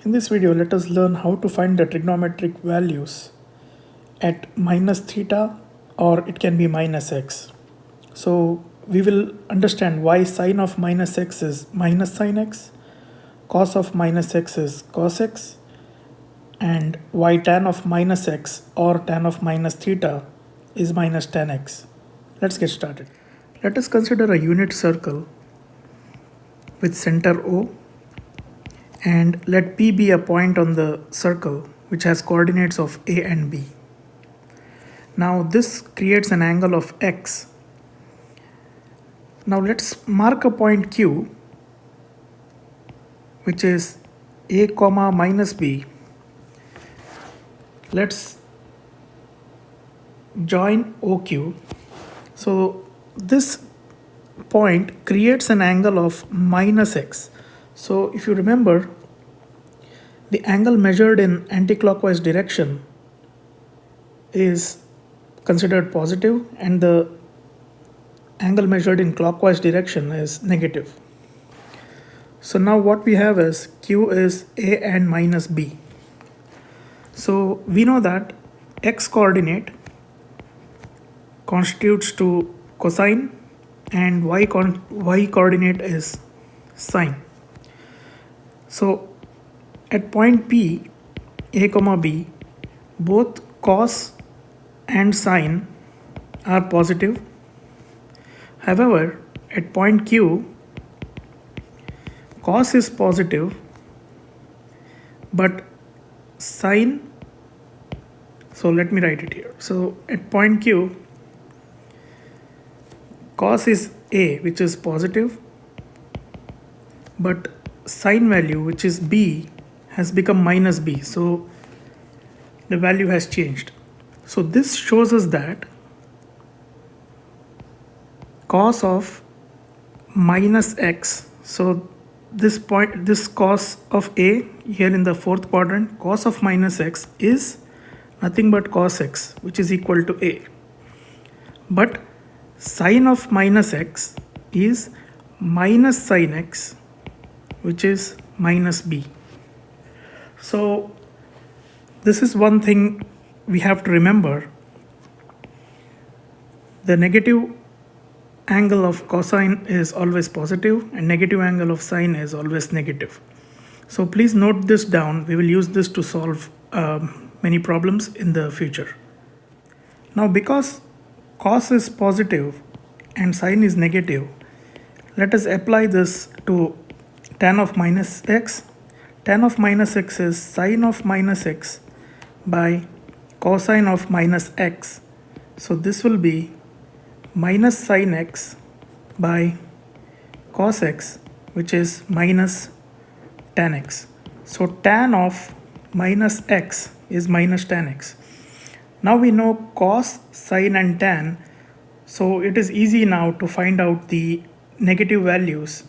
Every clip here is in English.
In this video, let us learn how to find the trigonometric values at minus theta, or it can be minus x. So we will understand why sine of minus x is minus sine x, cos of minus x is cos x, and why tan of minus x or tan of minus theta is minus tan x. Let's get started. Let us consider a unit circle with center O, and let P be a point on the circle which has coordinates of A and B. Now this creates an angle of x. Now let's mark a point Q which is A comma minus B. Let's join OQ. So this point creates an angle of minus x. So if you remember, the angle measured in anticlockwise direction is considered positive and the angle measured in clockwise direction is negative. So now what we have is Q is A and minus B. So we know that x coordinate constitutes to cosine and y coordinate is sine. So at point P, A comma B, both cos and sine are positive. However, at point Q, cos is positive, but sine, so let me write it here. So at point Q, cos is A, which is positive, but sine value, which is B, has become minus B. So the value has changed. So this shows us that cos of minus x, so this cos of A here in the fourth quadrant, cos of minus x is nothing but cos x, which is equal to A. But sine of minus x is minus sine x, which is minus B. So this is one thing we have to remember. The negative angle of cosine is always positive and negative angle of sine is always negative. So please note this down. We will use this to solve many problems in the future. Now because cos is positive and sine is negative, let us apply this to tan of minus x. Tan of minus x is sine of minus x by cosine of minus x. So this will be minus sine x by cos x, which is minus tan x. So tan of minus x is minus tan x. Now we know cos, sine and tan, so it is easy now to find out the negative values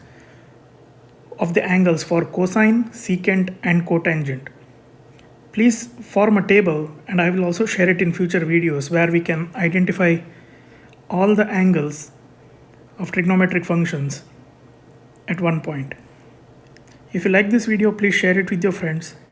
of the angles for cosine, secant and cotangent. Please form a table, and I will also share it in future videos where we can identify all the angles of trigonometric functions at one point. If you like this video, please share it with your friends.